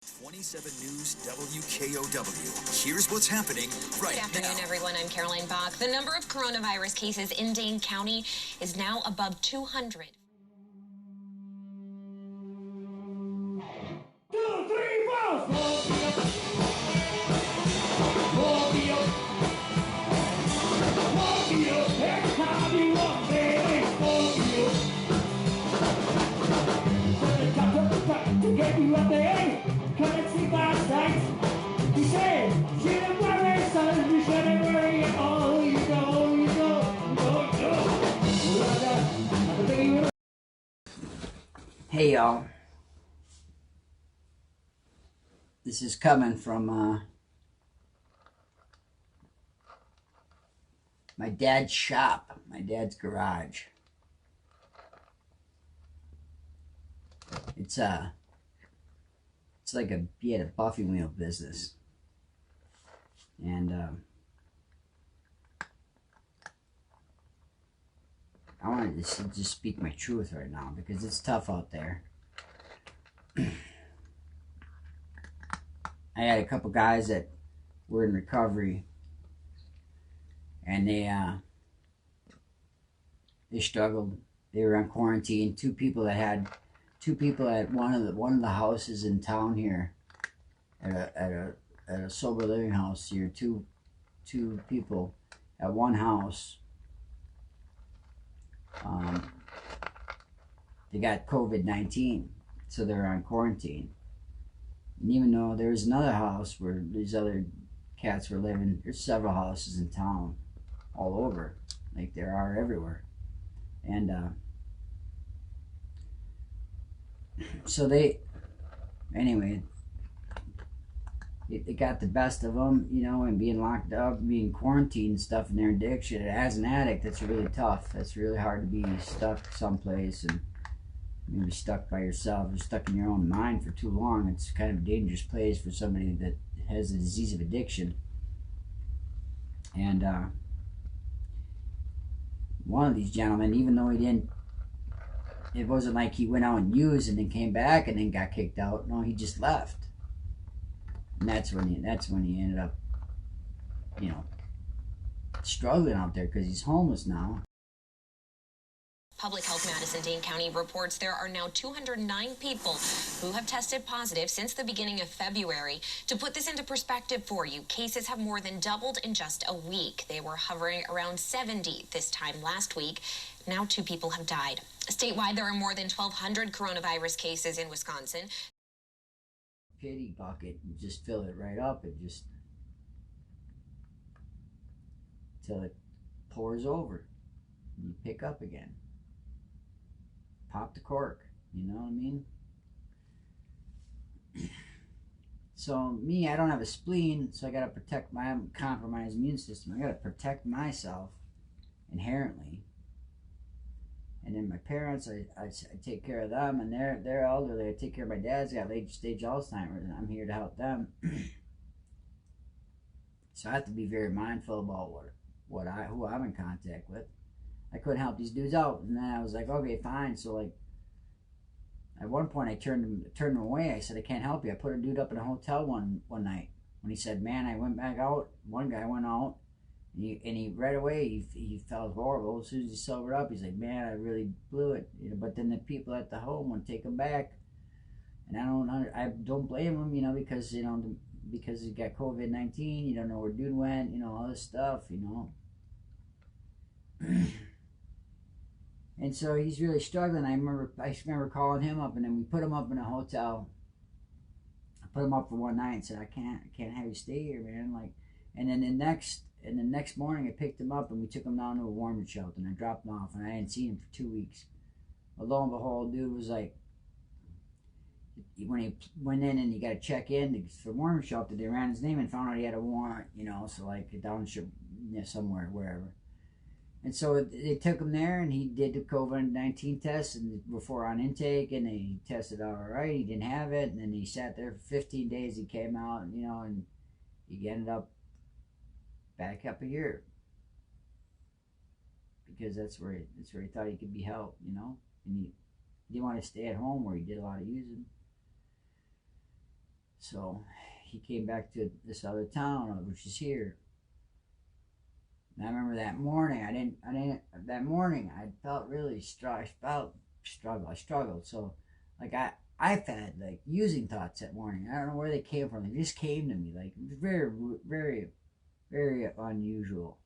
27 News WKOW. Here's what's happening right now. Good afternoon, everyone. I'm Caroline Bach. The number of coronavirus cases in Dane County is now above 200. 2, 3, 4. Get you up there, come and see my sights. He said, shouldn't worry, son, you shouldn't worry at all. You go. Hey y'all, this is coming from my dad's shop, my dad's garage. It's like he had a buffing wheel business, and I wanted to just speak my truth right now because it's tough out there. I had a couple guys that were in recovery, and they struggled. They were on quarantine. Two people at one of the houses in town here, at a sober living house here. Two people at one house. They got COVID-19, so they're on quarantine. And even though there's another house where these other cats were living, there's several houses in town, all over, like there are everywhere. And so anyway, it got the best of them, and being locked up, being quarantined and stuff, and their addiction. As an addict, that's really tough. That's really hard to be stuck someplace and maybe stuck by yourself or stuck in your own mind for too long. It's kind of a dangerous place for somebody that has a disease of addiction. And one of these gentlemen, even though it wasn't like he went out and used and then came back and then got kicked out. No, he just left. And that's when he ended up, struggling out there because he's homeless now. Public Health Madison-Dane County reports there are now 209 people who have tested positive since the beginning of February. To put this into perspective for you, cases have more than doubled in just a week. They were hovering around 70 this time last week. Now 2 people have died. Statewide, there are more than 1,200 coronavirus cases in Wisconsin. Pity bucket and just fill it right up and just till it pours over and you pick up again. Pop the cork, you know what I mean? So me, I don't have a spleen, so I gotta protect my compromised immune system. I gotta protect myself inherently. And then my parents, I take care of them, and they're elderly. I take care of my dad's got late stage Alzheimer's, and I'm here to help them. So I have to be very mindful about who I'm in contact with. I couldn't help these dudes out, and then I was like, okay, fine. So like, at one point I turned them away. I said, I can't help you. I put a dude up in a hotel one night when he said, man, I went back out. One guy went out. And he right away he felt horrible. As soon as he sobered up, he's like, man, I really blew it. But then the people at the home would take him back, and I don't blame him, because because he got COVID-19. You don't know where dude went, all this stuff, And so he's really struggling. I remember calling him up, and then we put him up in a hotel. I put him up for one night and said, I can't have you stay here, man. And then the next morning I picked him up and we took him down to a warming shelter and I dropped him off, and I hadn't seen him for 2 weeks. But lo and behold, dude was like, when he went in and he got to check in for warming shelter, they ran his name and found out he had a warrant, so like down somewhere, wherever. And so they took him there, and he did the COVID-19 test and before on intake, and he tested all right. He didn't have it, and then he sat there for 15 days. He came out, and he ended up back up here because that's where he thought he could be helped, and he didn't want to stay at home where he did a lot of using. So he came back to this other town, which is here. And I remember that morning, that morning I felt really I struggled. So like I've had like using thoughts that morning. I don't know where they came from. They just came to me like very, very, very unusual.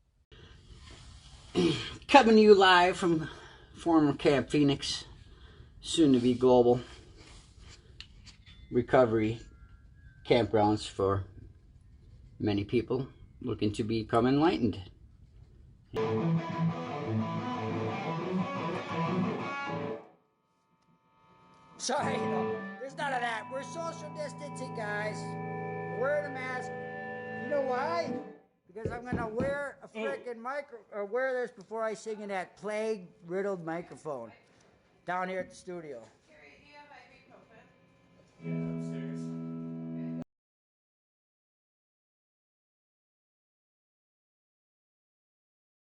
Coming to you live from former Camp Phoenixx, soon to be global recovery campgrounds for many people looking to become enlightened. Sorry, there's none of that. We're social distancing, guys. We're wearing a mask. You know why? Because I'm gonna wear a frickin' wear this before I sing in that plague-riddled microphone down here at the studio. Gary, do you have ibuprofen?